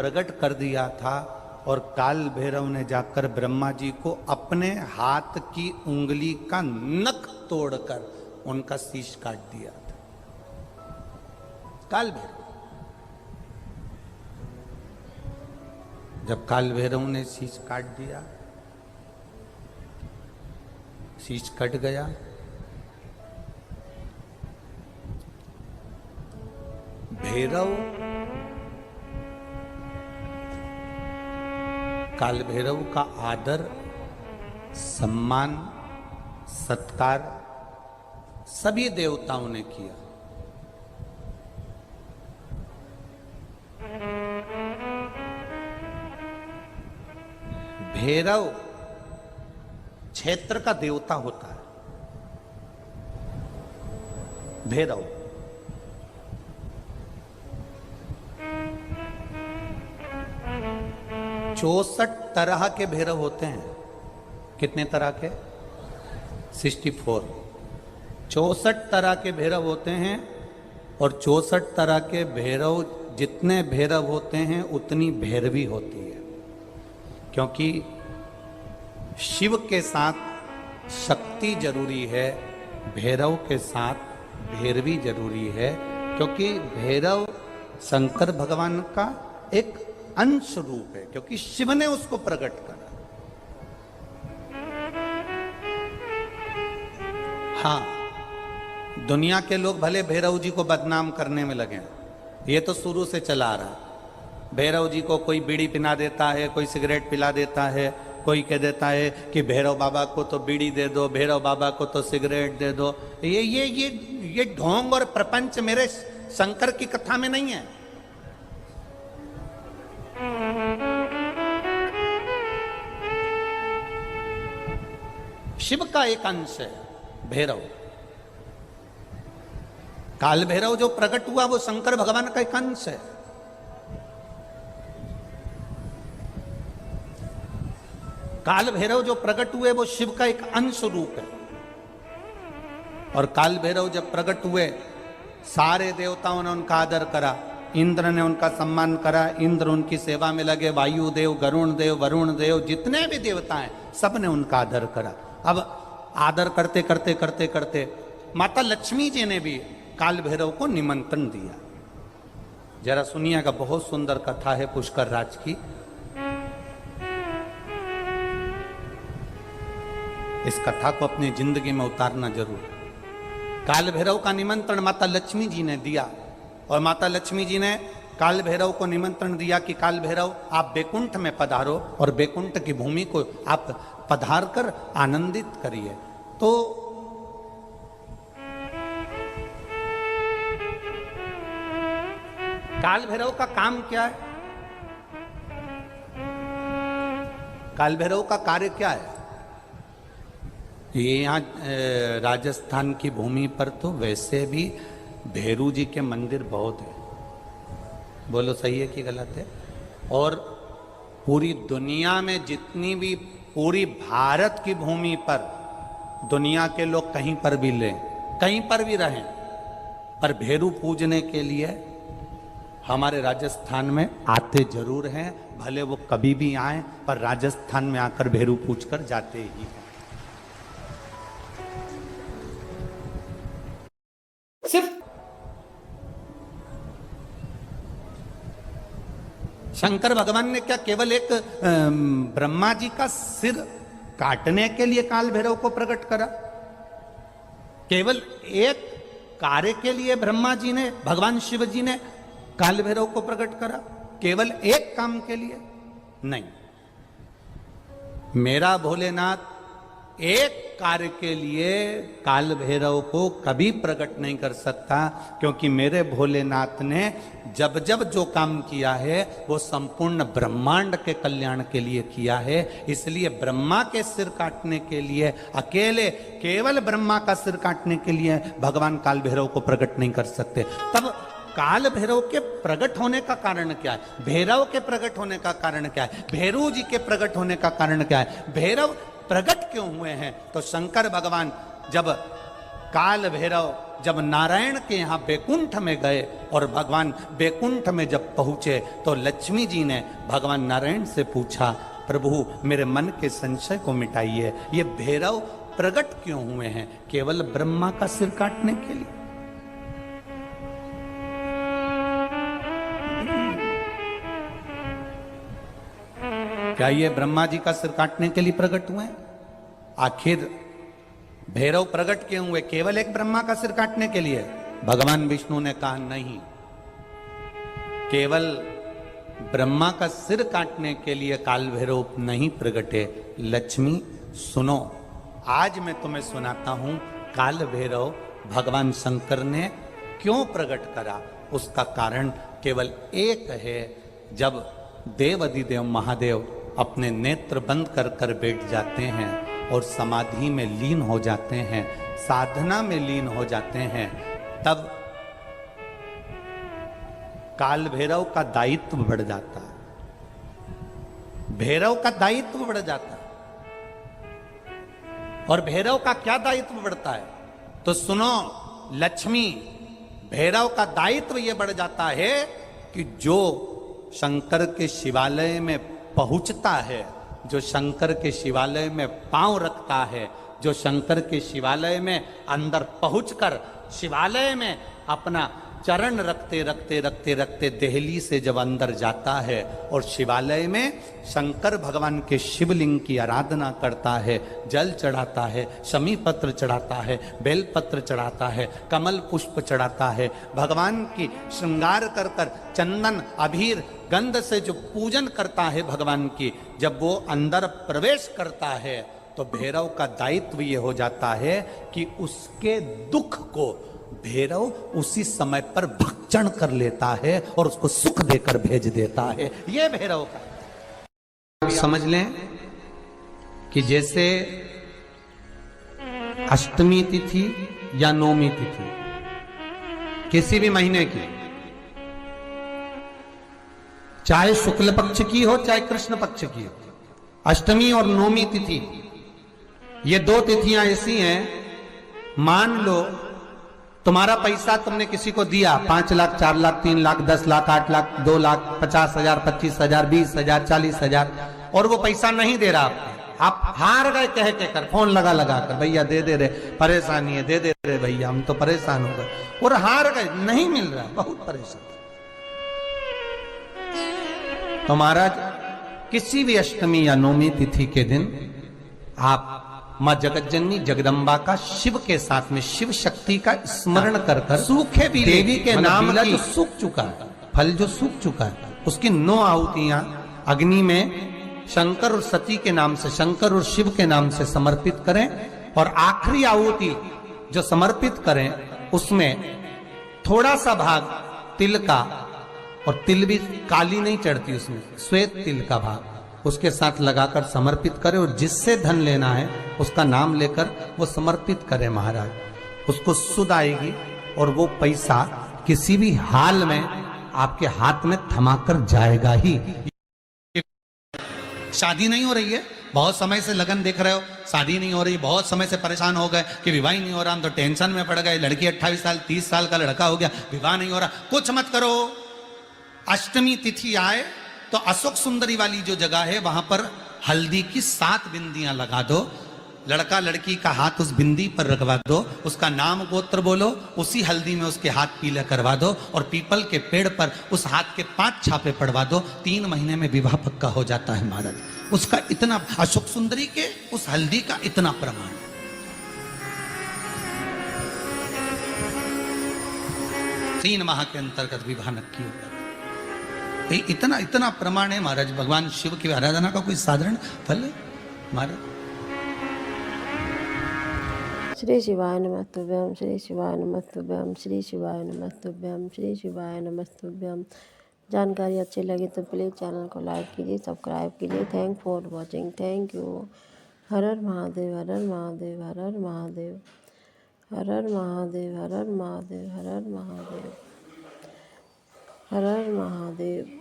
प्रकट कर दिया था और काल भैरव ने जाकर ब्रह्मा जी को अपने हाथ की उंगली का नख तोड़कर उनका शीश काट दिया था। काल भैरव, जब काल भैरव ने शीश काट दिया, शीश कट गया, भैरव काल भैरव का आदर, सम्मान, सत्कार सभी देवताओं ने किया। भैरव क्षेत्र का देवता होता है। भैरव 64 तरह के भैरव होते हैं। कितने तरह के? 64। 64 तरह के भैरव होते हैं और 64 तरह के भैरव, जितने भैरव होते हैं उतनी भैरवी होती है, क्योंकि शिव के साथ शक्ति जरूरी है, भैरव के साथ भैरवी जरूरी है, क्योंकि भैरव शंकर भगवान का एक अंश रूप है, क्योंकि शिव ने उसको प्रकट करा। हाँ, दुनिया के लोग भले भैरव जी को बदनाम करने में लगे, ये तो शुरू से चला आ रहा। भैरव जी को कोई बीड़ी पिला देता है, कोई सिगरेट पिला देता है, कोई कह देता है कि भैरव बाबा को तो बीड़ी दे दो, भैरव बाबा को तो सिगरेट दे दो। ये ढोंग और प्रपंच मेरे शंकर की कथा में नहीं है। शिव का एक अंश है भैरव। काल भैरव जो प्रकट हुआ वो शंकर भगवान का एक अंश है। काल भैरव जो प्रकट हुए वो शिव का एक अंश रूप है। और काल भैरव जब प्रकट हुए, सारे देवताओं ने उनका आदर करा, इंद्र ने उनका सम्मान करा, इंद्र उनकी सेवा में लगे, वायु देव, गरुण देव, वरुण देव, जितने भी देवता हैं सब ने उनका आदर करा। अब आदर करते करते करते करते माता लक्ष्मी जी ने भी काल भैरव को निमंत्रण दिया। जरा सुनिएगा, बहुत सुंदर कथा है पुष्कर राज की। इस कथा को अपनी जिंदगी में उतारना जरूर। काल भैरव का निमंत्रण माता लक्ष्मी जी ने दिया और माता लक्ष्मी जी ने काल भैरव को निमंत्रण दिया कि काल भैरव आप बैकुंठ में पधारो और बैकुंठ की भूमि को आप पधार कर आनंदित करिए। तो काल भैरव का काम क्या है? काल भैरव का कार्य क्या है? ये यहाँ राजस्थान की भूमि पर तो वैसे भी भैरू जी के मंदिर बहुत है। बोलो सही है कि गलत है? और पूरी दुनिया में जितनी भी, पूरी भारत की भूमि पर दुनिया के लोग कहीं पर भी लें, कहीं पर भी रहें, पर भैरू पूजने के लिए हमारे राजस्थान में आते जरूर हैं। भले वो कभी भी आए, पर राजस्थान में आकर भैरू पूज कर जाते ही हैं। सिर्फ शंकर भगवान ने क्या केवल एक ब्रह्मा जी का सिर काटने के लिए काल भैरव को प्रकट करा? केवल एक कार्य के लिए ब्रह्मा जी ने, भगवान शिव जी ने काल भैरव को प्रकट करा? केवल एक काम के लिए? नहीं। मेरा भोलेनाथ एक कार्य के लिए काल भैरव को कभी प्रकट नहीं कर सकता, क्योंकि मेरे भोलेनाथ ने जब जब जो काम किया है वो संपूर्ण ब्रह्मांड के कल्याण के लिए किया है। इसलिए ब्रह्मा के सिर काटने के लिए, अकेले केवल ब्रह्मा का सिर काटने के लिए भगवान काल भैरव को प्रकट नहीं कर सकते। तब काल भैरव के प्रकट होने का कारण क्या है? भैरव के प्रकट होने का कारण क्या है? भैरू जी के प्रकट होने का कारण क्या है? भैरव प्रकट क्यों हुए हैं? तो शंकर भगवान जब काल भैरव जब नारायण के यहाँ बैकुंठ में गए और भगवान बैकुंठ में जब पहुंचे तो लक्ष्मी जी ने भगवान नारायण से पूछा, प्रभु मेरे मन के संशय को मिटाइए, ये भैरव प्रकट क्यों हुए हैं? केवल ब्रह्मा का सिर काटने के लिए? क्या ये ब्रह्मा जी का सिर काटने के लिए प्रकट हुए? आखिर भैरव प्रकट क्यों हुए? केवल एक ब्रह्मा का सिर काटने के लिए? भगवान विष्णु ने कहा नहीं, केवल ब्रह्मा का सिर काटने के लिए काल भैरव नहीं प्रकटे। लक्ष्मी सुनो, आज मैं तुम्हें सुनाता हूं काल भैरव भगवान शंकर ने क्यों प्रकट करा। उसका कारण केवल एक है। जब देव अधिदेव महादेव अपने नेत्र बंद कर कर बैठ जाते हैं और समाधि में लीन हो जाते हैं, साधना में लीन हो जाते हैं, तब काल भैरव का दायित्व बढ़ जाता है। भैरव का दायित्व बढ़ जाता है। और भैरव का क्या दायित्व बढ़ता है? तो सुनो लक्ष्मी, भैरव का दायित्व यह बढ़ जाता है कि जो शंकर के शिवालय में पहुंचता है, जो शंकर के शिवालय में पांव रखता है, जो शंकर के शिवालय में अंदर पहुंचकर शिवालय में अपना चरण रखते रखते रखते रखते देहली से जब अंदर जाता है और शिवालय में शंकर भगवान के शिवलिंग की आराधना करता है, जल चढ़ाता है, शमी पत्र चढ़ाता है, बेल पत्र चढ़ाता है, कमल पुष्प चढ़ाता है, भगवान की श्रृंगार कर कर चंदन अबीर गंध से जो पूजन करता है भगवान की, जब वो अंदर प्रवेश करता है तो भैरव का दायित्व ये हो जाता है कि उसके दुख को भैरव उसी समय पर भक्षण कर लेता है और उसको सुख देकर भेज देता है। ये भैरव का। समझ लें कि जैसे अष्टमी तिथि या नौमी तिथि किसी भी महीने की, चाहे शुक्ल पक्ष की हो चाहे कृष्ण पक्ष की हो, अष्टमी और नौमी तिथि ये दो तिथियां ऐसी हैं, मान लो तुम्हारा पैसा तुमने किसी को दिया, 5 लाख 4 लाख 3 लाख 10 लाख 8 लाख 2 लाख 50,000 25,000 20,000 40,000 और वो पैसा नहीं दे रहा, आप हार गए कह के कर, फोन लगा लगा कर, भैया दे दे रहे, परेशानी है, दे दे रहे भैया, हम तो परेशान हो गए, और हार गए, नहीं मिल रहा, बहुत परेशान। तो महाराज किसी भी अष्टमी या नौमी तिथि के दिन आप मां जगतजननी जगदम्बा का शिव के साथ में शिव शक्ति का स्मरण कर कर सूखे भी देवी के नाम की जो सूख चुका है, फल जो सूख चुका है, उसकी 9 आहुतियां अग्नि में शंकर और सती के नाम से, शंकर और शिव के नाम से समर्पित करें, और आखिरी आहुति जो समर्पित करें उसमें थोड़ा सा भाग तिल का, और तिल भी काली नहीं चढ़ती उसमें, श्वेत तिल का भाग उसके साथ लगाकर समर्पित करें, और जिससे धन लेना है उसका नाम लेकर वो समर्पित करें महाराज, उसको सुध आएगी और वो पैसा किसी भी हाल में आपके हाथ में थमाकर जाएगा ही। शादी नहीं हो रही है, बहुत समय से लगन देख रहे हो, शादी नहीं हो रही, बहुत समय से परेशान हो गए कि विवाह नहीं हो रहा, हम तो टेंशन में पड़ गए, लड़की 28 साल 30 साल का लड़का हो गया, विवाह नहीं हो रहा, कुछ मत करो। अष्टमी तिथि आए तो अशोक सुंदरी वाली जो जगह है वहां पर हल्दी की 7 बिंदियां लगा दो, लड़का लड़की का हाथ उस बिंदी पर रखवा दो, उसका नाम गोत्र बोलो, उसी हल्दी में उसके हाथ पीला करवा दो, और पीपल के पेड़ पर उस हाथ के 5 छापे पड़वा दो, 3 महीने में विवाह पक्का हो जाता है महाराज। उसका इतना, अशोक सुंदरी के उस हल्दी का इतना प्रमाण। 3 माह के अंतर्गत विवाह नक्की होगा। इतना इतना प्रमाण है महाराज। भगवान शिव की आराधना का कोई साधारण फल है महाराज। श्री शिवाय नमस्तुभ्यं, श्री शिवाय नमस्तुभ्यं, श्री शिवाय नमस्तुभ्यं, श्री शिवाय नमस्तुभ्यं। जानकारी अच्छी लगी तो प्लीज़ चैनल को लाइक कीजिए, सब्सक्राइब कीजिए। Thank for watching, thank you. Her her Mahadev, her her Mahadev, her her Mahadev, her her Mahadev, her her Mahadev, her her Mahadev, her her Mahadev.